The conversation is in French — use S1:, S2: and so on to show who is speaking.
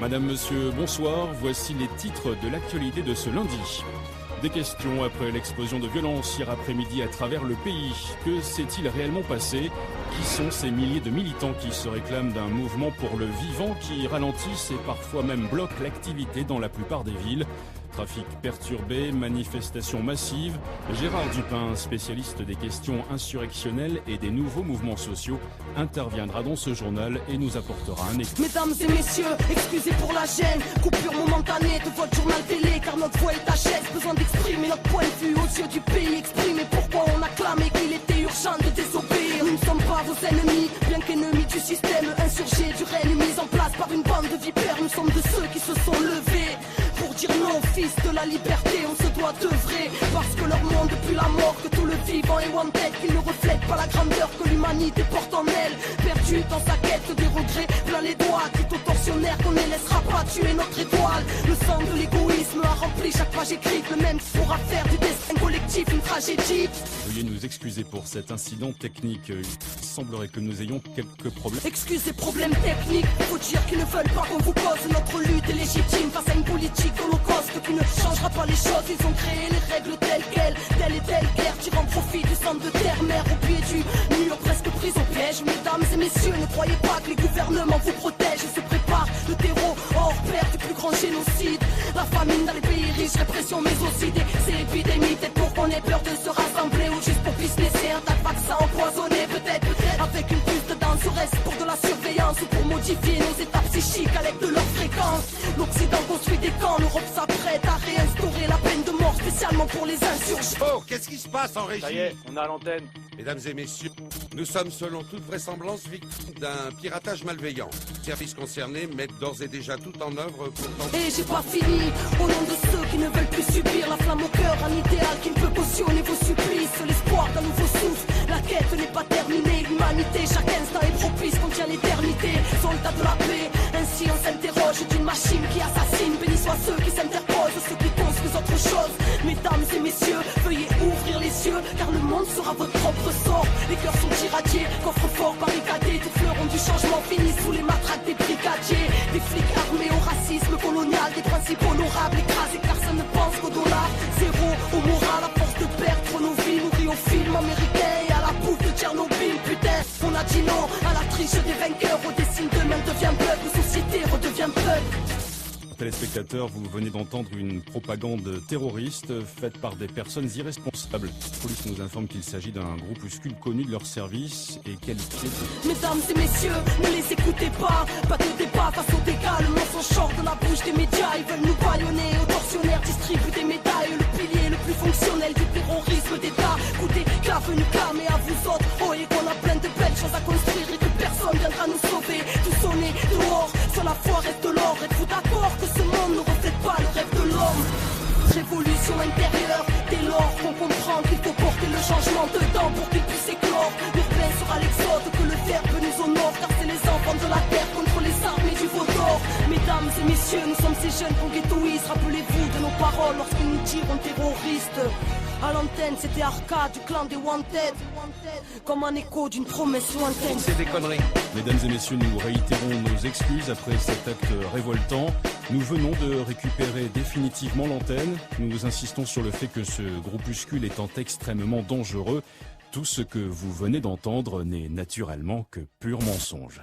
S1: Madame, monsieur, bonsoir. Voici les titres de l'actualité de ce lundi. Des questions après l'explosion de violence hier après-midi à travers le pays. Que s'est-il réellement passé? Qui sont ces milliers de militants qui se réclament d'un mouvement pour le vivant qui ralentissent et parfois même bloquent l'activité dans la plupart des villes? Trafic perturbé, manifestations massives. Gérard Dupin, spécialiste des questions insurrectionnelles et des nouveaux mouvements sociaux, interviendra dans ce journal et nous apportera un écho.
S2: Mesdames et messieurs, excusez pour la gêne, coupure momentanée de votre journal télé, car notre voix est HS, besoin d'exprimer notre point de vue aux yeux du pays, exprimer pourquoi on a clamé qu'il était urgent de désobéir. Nous ne sommes pas vos ennemis, bien qu'ennemis du système, insurgés du règne mis en place par une bande de vipères. Nous sommes de ceux qui se sont levés pour dire non, fils de la liberté, on se doit d'œuvrer, parce que leur monde depuis la mort, que tout le vivant est wanted, qu'ils ne reflètent pas la grandeur que l'humanité porte en elle, perdu dans sa quête des regrets, plein les doigts, quitte aux tortionnaires qu'on ne laissera pas tuer notre étoile. Le sang de l'égoïsme a rempli chaque page écrite, le même qui pourra faire du destin collectif une tragédie.
S1: Veuillez nous excuser pour cet incident technique. Il semblerait que nous ayons quelques problèmes.
S2: Excusez, problèmes techniques, faut dire qu'ils ne veulent pas qu'on vous cause. Notre lutte est légitime face à une politique holocauste qui ne changera pas les choses. Ils ont créé les règles telles quelles, telle et telle guerre, tirant profit du sang de terre-mère au pied du mur, presque pris au piège. Mesdames et messieurs, ne croyez pas que les gouvernements vous protègent. Ils se préparent le terreau hors pair du plus grand génocide. La famine dans les pays riches, répression mais aussi des épidémies. Peut-être pour qu'on ait peur de se rassembler ou juste pour businesser un tas de vaccins empoisonnés. Peut-être avec une puce dedans, serait-ce pour de la surveillance ou pour modifier nos états psychiques à l'aide de leur fréquence. L'Occident construit des camps, l'Europe s'apprête à réinstaurer la peine de mort spécialement pour les insurgés.
S3: Oh, qu'est-ce qui se passe en régie?
S4: Ça y est, on a l'antenne.
S3: Mesdames et messieurs, nous sommes selon toute vraisemblance victimes d'un piratage malveillant. Les services concernés mettent d'ores et déjà tout en œuvre pour tenter...
S2: Et j'ai pas fini, au nom de ceux qui ne veulent plus subir la flamme au cœur, un idéal qui ne peut cautionner vos supplices, l'espoir d'un nouveau souffle. La quête n'est pas terminée, l'humanité chaque instant est propice, contient l'éternité. Soldats de la paix, ainsi on s'interroge d'une machine qui assassine. Bénis soient ceux qui s'interposent, ceux qui construisent autre chose. Mesdames et messieurs, veuillez ouvrir les yeux, car le monde sera votre propre sort. Les cœurs sont irradiés, coffres forts barricadés, des fleurons du changement finissent sous les matraques des brigadiers. Des flics armés au racisme colonial, des principes honorables écrasés car ça ne pense qu'au dollar. Zéro au moral, à force de perdre nos vies, nourris au film américain et à la bouffe de Tchernobyl. Putain, on a dit non à la triche des vainqueurs, au dessin demain devient bug, la société redevient bug.
S1: Téléspectateurs, vous venez d'entendre une propagande terroriste faite par des personnes irresponsables. La police nous informe qu'il s'agit d'un groupuscule connu de leur service et qualifié de...
S2: Mesdames et messieurs, ne les écoutez pas de débat face au dégâts, le mensonge sort de la bouche des médias. Ils veulent nous bâillonner, aux tortionnaires distribuent des médailles. Le pilier le plus fonctionnel du terrorisme d'État. Écoutez, qu'a venu clamer à vous autres, oh, et qu'on a plein de belles choses à construire et que personne viendra nous sauver. Tout sonner dehors, sur la foi reste de l'or. Êtes-vous d'accord que ce monde ne reflète pas le rêve de l'homme? Révolution intérieure, dès lors qu'on comprend qu'il faut porter le changement dedans pour qu'il puisse éclore. L'urbain sera l'exode, que le verbe nous honore, car c'est les enfants de la terre contre les armées du Vaudor. Mesdames et messieurs, nous sommes ces jeunes qu'on ghettoise. Rappelez-vous de nos paroles lorsque nous tirons terroristes. À l'antenne, c'était Arca du clan des Wanted, comme un écho d'une promesse lointaine.
S3: C'est des conneries.
S1: Mesdames et messieurs, nous réitérons nos excuses après cet acte révoltant. Nous venons de récupérer définitivement l'antenne. Nous insistons sur le fait que ce groupuscule étant extrêmement dangereux, tout ce que vous venez d'entendre n'est naturellement que pur mensonge.